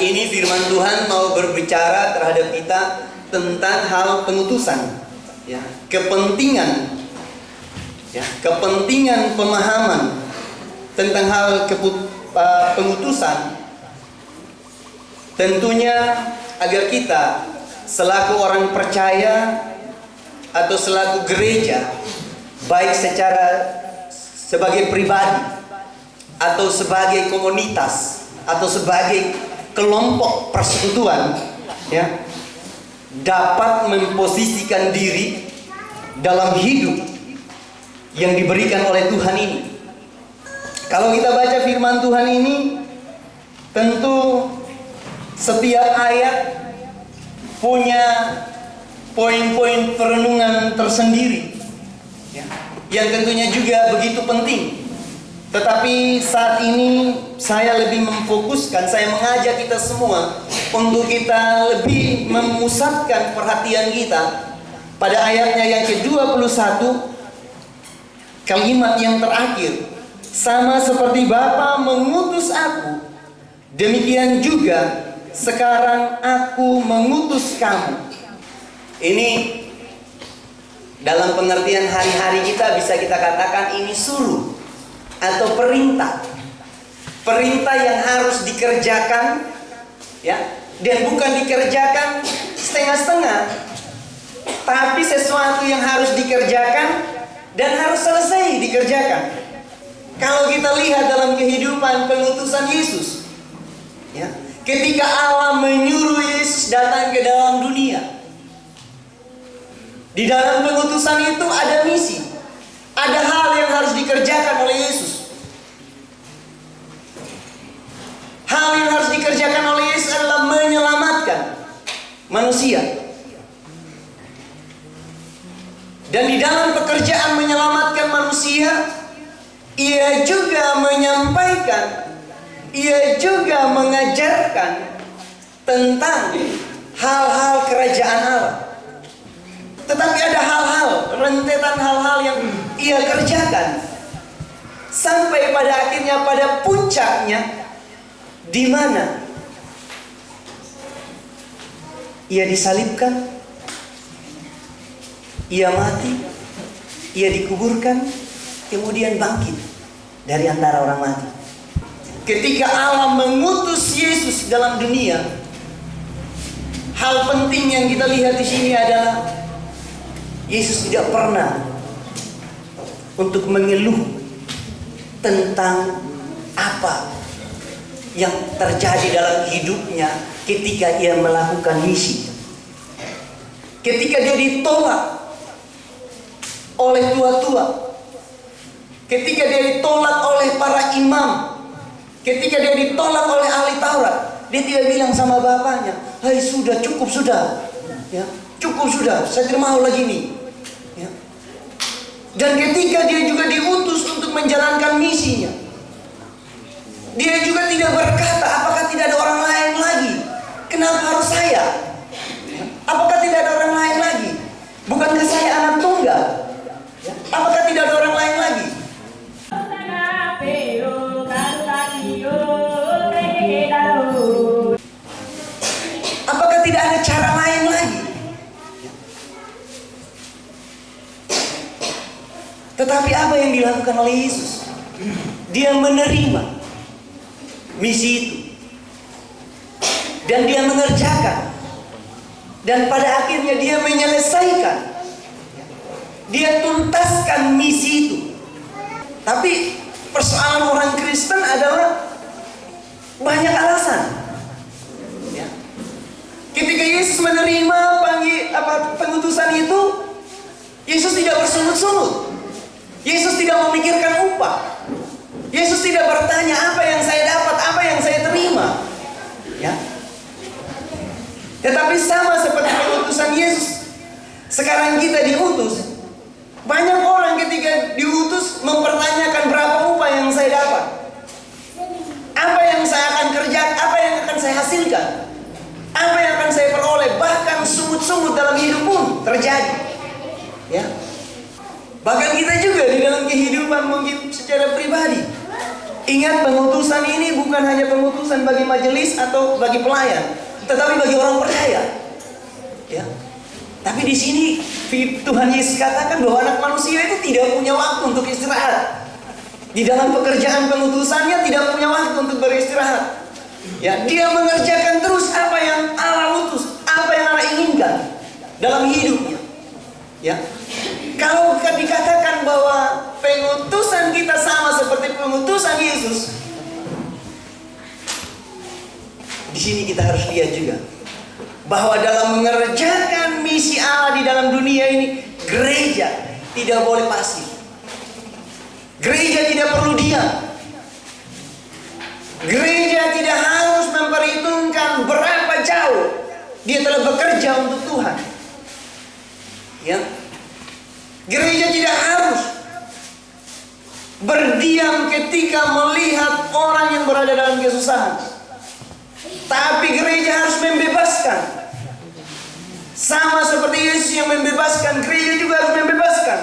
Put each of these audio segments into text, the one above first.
Hari ini firman Tuhan mau berbicara terhadap kita tentang hal pengutusan, ya, kepentingan, ya, kepentingan pemahaman tentang hal pengutusan. Tentunya agar kita selaku orang percaya atau selaku gereja, baik sebagai pribadi atau sebagai komunitas atau sebagai kelompok persekutuan, ya, dapat memposisikan diri dalam hidup yang diberikan oleh Tuhan ini. Kalau kita baca firman Tuhan ini, tentu setiap ayat punya poin-poin perenungan tersendiri, ya, yang tentunya juga begitu penting. Tetapi saat ini saya lebih memfokuskan, saya mengajak kita semua untuk kita lebih memusatkan perhatian kita pada ayatnya yang ke-21, kalimat yang terakhir. Sama seperti Bapa mengutus aku, demikian juga sekarang aku mengutus kamu. Ini dalam pengertian hari-hari kita bisa kita katakan ini suruh atau perintah. Perintah yang harus dikerjakan, ya, dan bukan dikerjakan setengah-setengah, tapi sesuatu yang harus dikerjakan dan harus selesai dikerjakan. Kalau kita lihat dalam kehidupan pengutusan Yesus, ya, ketika Allah menyuruh Yesus datang ke dalam dunia, di dalam pengutusan itu ada misi, ada hal yang harus dikerjakan oleh Yesus. Hal yang harus dikerjakan oleh Yesus adalah menyelamatkan manusia. Dan di dalam pekerjaan menyelamatkan manusia, Ia juga menyampaikan, Ia juga mengajarkan tentang hal-hal kerajaan Allah. Tetapi ada hal-hal, rentetan hal-hal yang Ia kerjakan, sampai pada akhirnya, pada puncaknya, di mana Ia disalibkan, Ia mati, Ia dikuburkan, kemudian bangkit dari antara orang mati. Ketika Allah mengutus Yesus dalam dunia, hal penting yang kita lihat di sini adalah Yesus tidak pernah untuk mengeluh tentang apa yang terjadi dalam hidupnya ketika Ia melakukan misi. Ketika Dia ditolak oleh tua-tua, ketika Dia ditolak oleh para imam, ketika Dia ditolak oleh ahli Taurat, Dia tidak bilang sama bapaknya, "Hai, sudah, cukup sudah, ya, cukup sudah, saya tidak mau lagi nih." Ya. Dan ketika Dia juga diutus untuk menjalankan misinya, Dia juga tidak berkata, "Apakah tidak ada orang lain lagi? Kenapa harus saya? Apakah tidak ada orang lain lagi? Bukankah saya anak tunggal? Apakah tidak ada orang lain lagi?" Apakah tidak ada cara lain lagi? Tetapi apa yang dilakukan oleh Yesus? Dia menerima misi itu, dan Dia mengerjakan, dan pada akhirnya Dia menyelesaikan, Dia tuntaskan misi itu. Tapi persoalan orang Kristen adalah banyak alasan, ya. Ketika Yesus menerima pengutusan itu, Yesus tidak bersungut-sungut, Yesus tidak memikirkan upah, Yesus tidak bertanya apa yang saya dapat, apa yang saya terima, ya. Tetapi sama seperti pengutusan Yesus, sekarang kita diutus. Banyak orang ketika diutus mempertanyakan berapa upah yang saya dapat, apa yang saya akan kerjakan, apa yang akan saya hasilkan, apa yang akan saya peroleh. Bahkan sungut-sungut dalam hidup pun terjadi, ya. Bahkan kita juga di dalam kehidupan mungkin secara pribadi, Ingat, pengutusan ini bukan hanya pengutusan bagi majelis atau bagi pelayan, tetapi bagi orang percaya. Ya. Tapi di sini Tuhan Yesus katakan bahwa anak manusia itu tidak punya waktu untuk istirahat. Di dalam pekerjaan pengutusannya tidak punya waktu untuk beristirahat. Ya, dia mengerjakan terus apa yang Allah utus, apa yang Allah inginkan dalam hidupnya. Ya. Kalau dikatakan bahwa pengutusan kita sama seperti pengutusan Yesus, di sini kita harus lihat juga bahwa dalam mengerjakan misi Allah di dalam dunia ini, gereja tidak boleh pasif. Gereja tidak perlu diam. Gereja tidak harus memperhitungkan berapa jauh dia telah bekerja untuk Tuhan. Ya. Gereja tidak harus berdiam ketika melihat orang yang berada dalam kesusahan. Tapi gereja harus membebaskan. Sama seperti Yesus yang membebaskan, gereja juga harus membebaskan.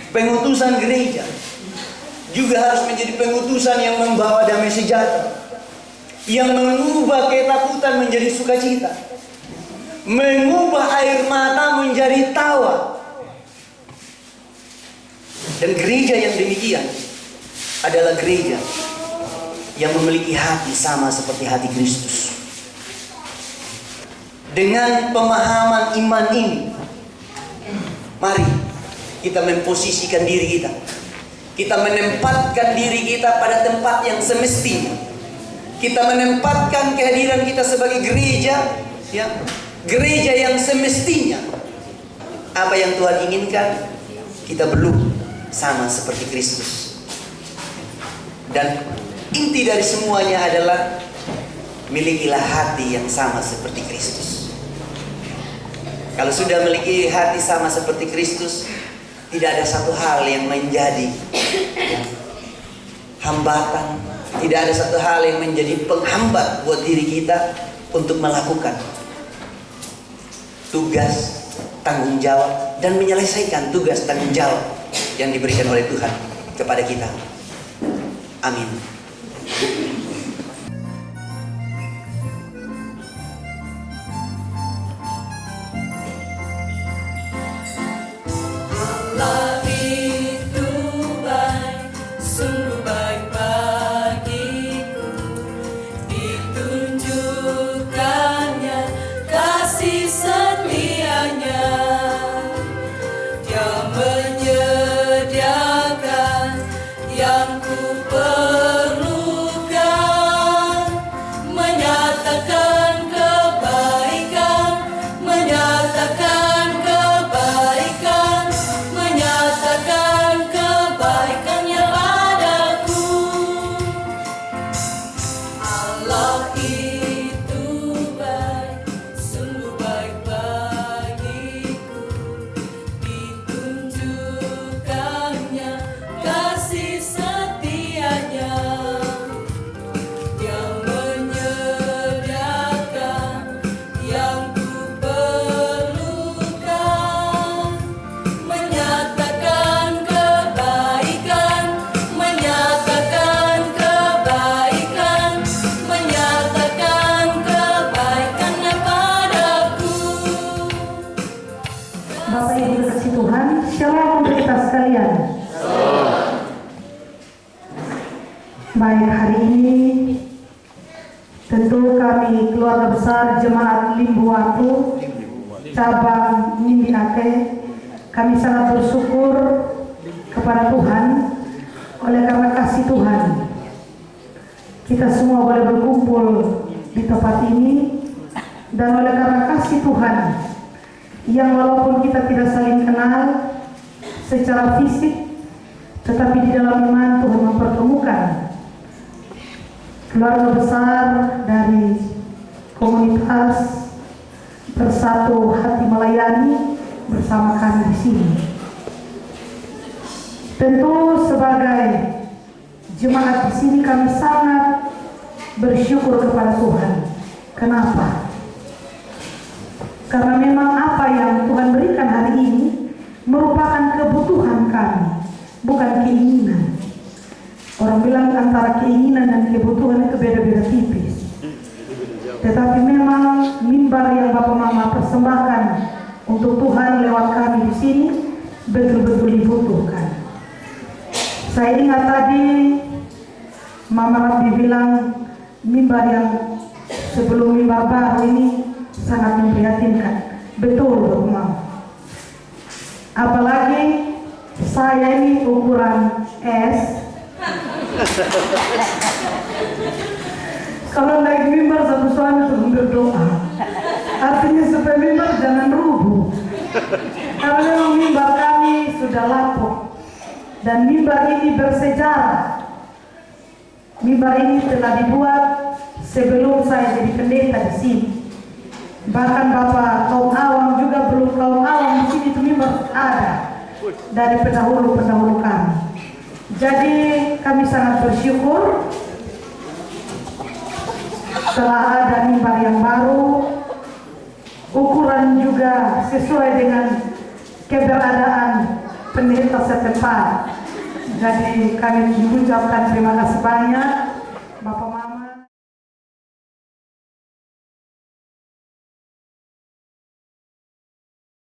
Pengutusan gereja juga harus menjadi pengutusan yang membawa damai sejahtera, yang mengubah ketakutan menjadi sukacita, mengubah air mata menjadi tawa. Dan gereja yang demikian adalah gereja yang memiliki hati sama seperti hati Kristus. Dengan pemahaman iman ini, mari kita memposisikan diri kita. Kita menempatkan diri kita pada tempat yang semestinya. Kita menempatkan kehadiran kita sebagai gereja, ya, gereja yang semestinya. Apa yang Tuhan inginkan, kita belum sama seperti Kristus. Dan inti dari semuanya adalah milikilah hati yang sama seperti Kristus. Kalau sudah memiliki hati sama seperti Kristus, tidak ada satu hal yang menjadi hambatan, tidak ada satu hal yang menjadi penghambat buat diri kita untuk melakukan tugas, tanggung jawab, dan menyelesaikan tugas tanggung jawab yang diberikan oleh Tuhan kepada kita. Amin. Allah itu baik, sungguh baik bagiku. Ditunjukkannya kasih setianya. Dia menyediakan yang ku perlukan, menyatakan kebaikan, menyatakan kebaikan, menyatakan kebaikannya padaku. Allah itu baik, sungguh baik bagiku. Ditunjukkannya kasih setianya. Dia menyediakan yang ku perlukan, menyatakan kebaikan, menyatakan kebaikan, menyatakan kebaikannya padaku. Bapak Ibu dikasih Tuhan, shalom untuk kita sekalian. Baik, hari ini tentu kami keluarga besar Jemaat Limbuwatu cabang Nindi Aceh, kami sangat bersyukur kepada Tuhan. Oleh karena kasih Tuhan, kita semua boleh berkumpul di tempat ini, dan oleh karena kasih Tuhan yang walaupun kita tidak saling kenal secara fisik, tetapi di dalam iman Tuhan mempertemukan keluarga besar dari komunitas Bersatu Hati Melayani bersama kami di sini. Tentu sebagai jemaat di sini kami sangat bersyukur kepada Tuhan. Kenapa? Karena memang apa yang Tuhan berikan hari ini merupakan kebutuhan kami, bukan keinginan. Orang bilang antara keinginan dan kebutuhan itu beda-beda tipis. Tetapi memang mimbar yang Bapak Mama persembahkan untuk Tuhan lewat kami di sini betul-betul dibutuhkan. Saya ingat tadi Mama Rabbi bilang mimbar yang sebelum mimbar baru ini sangat memprihatinkan. Betul, Bapak Mama. Apalagi saya ini ukuran S. Kalau naik mimbar satu suami itu berdoa. Artinya supaya mimbar jangan rubuh. Karena memang mimbar kami sudah lapuk. Dan mimbar ini bersejarah. Mimbar ini telah dibuat sebelum saya jadi pendeta di sini. Bahkan Bapak kaum awam juga belum kaum awam di sini itu mimbar ada dari pendahulu-pendahulu kami. Jadi kami sangat bersyukur setelah ada mimbar yang baru, ukuran juga sesuai dengan keberadaan pendeta setempat. Jadi kami mengucapkan terima kasih banyak Bapak